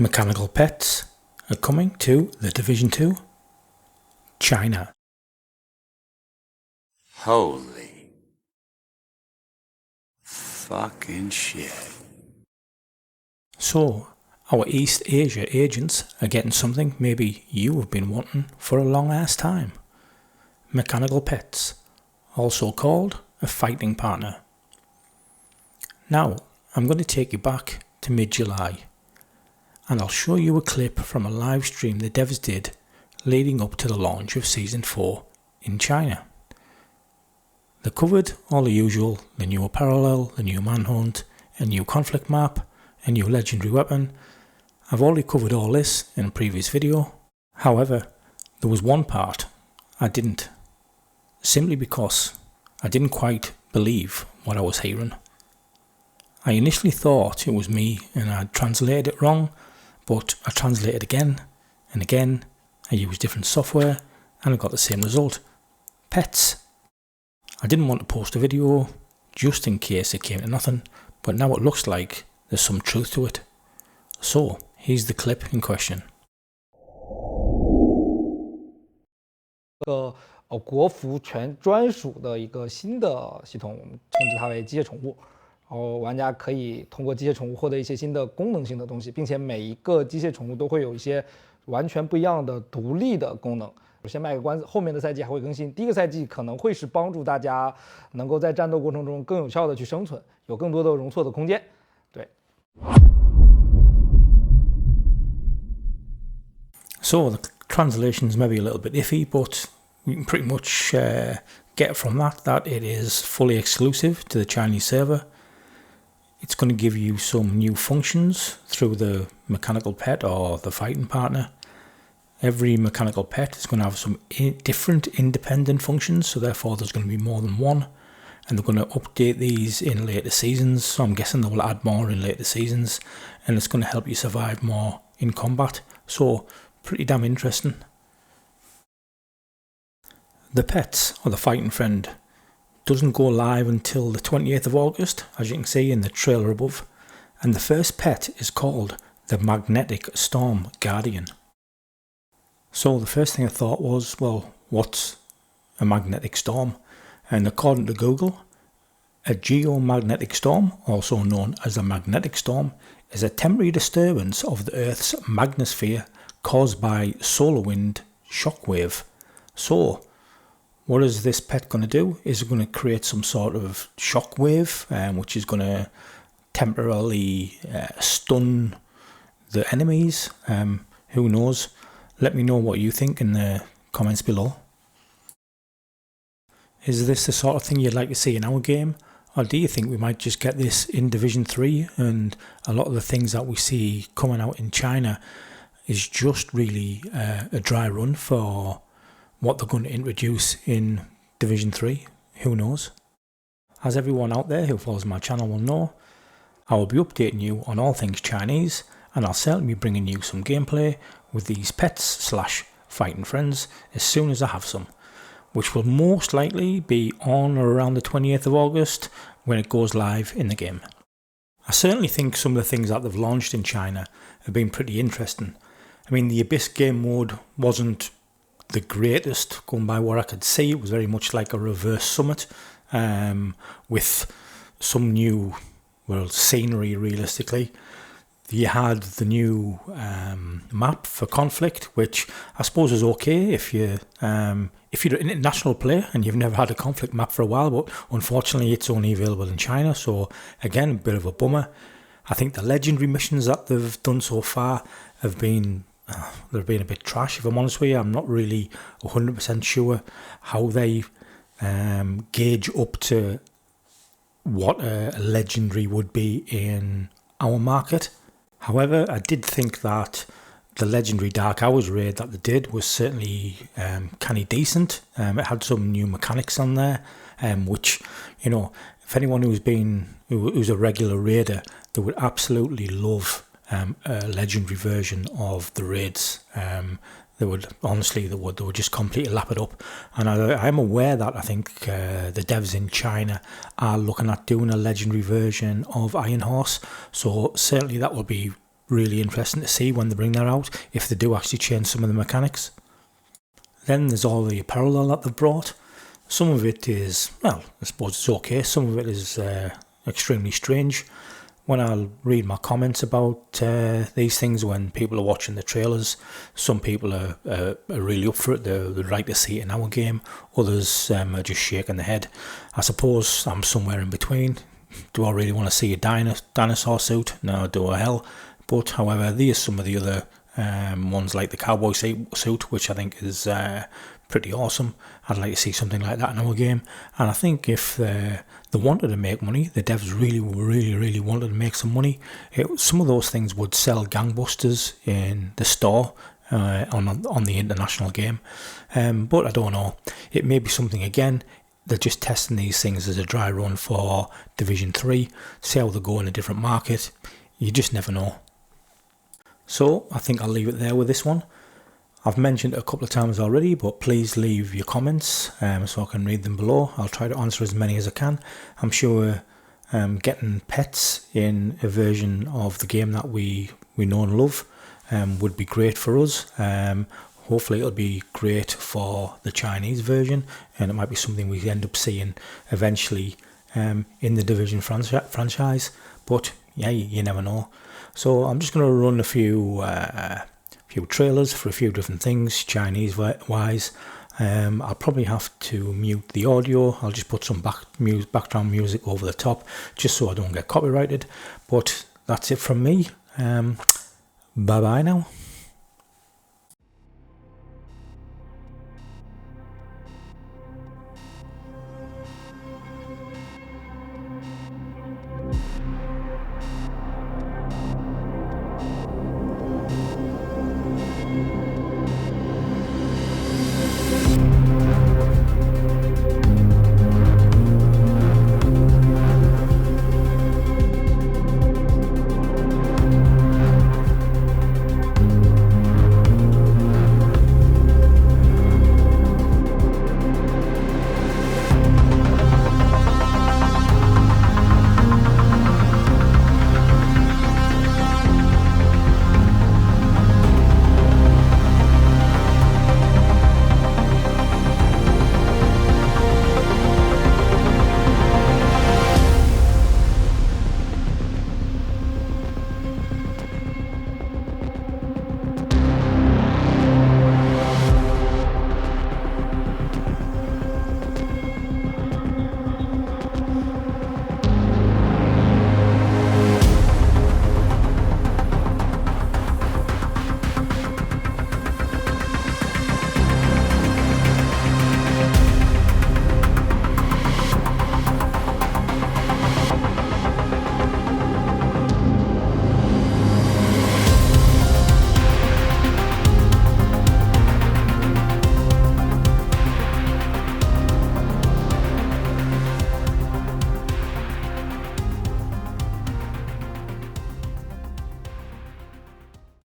Mechanical pets are coming to the Division 2, China. Holy fucking shit. So, our East Asia agents are getting something maybe you have been wanting for a long ass time. Mechanical pets, also called a fighting partner. Now, I'm going to take you back to mid-July, and I'll show you a clip from a live stream the devs did leading up to the launch of Season 4 in China. They covered all the usual, the new parallel, the new manhunt, a new conflict map, a new legendary weapon. I've already covered all this in a previous video. However, there was one part I didn't, simply because I didn't quite believe what I was hearing. I initially thought it was me and I'd translated it wrong, but I translated again and again. I used different software and I got the same result. Pets. I didn't want to post a video just in case it came to nothing, but now it looks like there's some truth to it. So, here's the clip in question. 国服全专属的一个新的系统，我们称之它为机械宠物。然后玩家可以通过机械宠物获得一些新的功能性的东西，并且每一个机械宠物都会有一些完全不一样的独立的功能。我先卖个关子，后面的赛季还会更新。第一个赛季可能会是帮助大家能够在战斗过程中更有效的去生存，有更多的容错的空间。对。So the translation's maybe a little bit iffy, but you can pretty much get from that it is fully exclusive to the Chinese server. It's going to give you some new functions through the mechanical pet or the fighting partner. Every mechanical pet is going to have some different independent functions, so therefore there's going to be more than one, and they're going to update these in later seasons, so I'm guessing they will add more in later seasons, and it's going to help you survive more in combat, so pretty damn interesting. The pets, or the fighting friend, doesn't go live until the 28th of August, as you can see in the trailer above, and the first pet is called the Magnetic Storm Guardian. So the first thing I thought was, well, what's a magnetic storm? And according to Google, a geomagnetic storm, also known as a magnetic storm, is a temporary disturbance of the Earth's magnetosphere caused by solar wind shockwave. So, what is this pet going to do? Is it going to create some sort of shockwave, which is going to temporarily stun the enemies? Who knows? Let me know what you think in the comments below. Is this the sort of thing you'd like to see in our game? Or do you think we might just get this in Division 3 and a lot of the things that we see coming out in China is just really a dry run for what they're going to introduce in Division 3? Who knows? As everyone out there who follows my channel will know, I will be updating you on all things Chinese, and I'll certainly be bringing you some gameplay with these pets / fighting friends as soon as I have some, which will most likely be on or around the 28th of August when it goes live in the game. I certainly think some of the things that they've launched in China have been pretty interesting. I mean, the Abyss game mode wasn't the greatest, going by what I could see. It was very much like a reverse Summit, with some new, well, scenery realistically. You had the new map for Conflict, which I suppose is okay if you're an international player and you've never had a Conflict map for a while, but unfortunately it's only available in China, so again, a bit of a bummer. I think the legendary missions that they've done so far have been they've been a bit trash, if I'm honest with you. I'm not really 100% sure how they gauge up to what a legendary would be in our market. However, I did think that the legendary Dark Hours raid that they did was certainly kind of decent. It had some new mechanics on there, which, you know, if anyone who's a regular raider, they would absolutely love a legendary version of the raids. They would just completely lap it up. And I'm aware that I think the devs in China are looking at doing a legendary version of Iron Horse. So certainly that will be really interesting to see when they bring that out, if they do actually change some of the mechanics. Then there's all the apparel that they've brought. Some of it is, well, I suppose it's okay. Some of it is extremely strange. When I read my comments about these things, when people are watching the trailers, some people are really up for it. They'd like to see it in our game. Others are just shaking their head. I suppose I'm somewhere in between. Do I really want to see a dinosaur suit? No, do I hell. But however, there's some of the other ones like the cowboy suit, which I think is pretty awesome. I'd like to see something like that in our game. And I think if they wanted to make money, the devs really wanted to make some money, some of those things would sell gangbusters in the store on the international game. But I don't know. It may be something again. They're just testing these things as a dry run for Division 3, see how they go in a different market. You just never know. So I think I'll leave it there with this one. I've mentioned it a couple of times already, but please leave your comments so I can read them below. I'll try to answer as many as I can. I'm sure getting pets in a version of the game that we know and love would be great for us. Hopefully it'll be great for the Chinese version, and it might be something we end up seeing eventually in the Division franchise. But yeah, you never know. So I'm just going to run a few trailers for a few different things, Chinese wise. I'll probably have to mute the audio. I'll just put some background music over the top, just so I don't get copyrighted. But that's it from me. Bye bye now.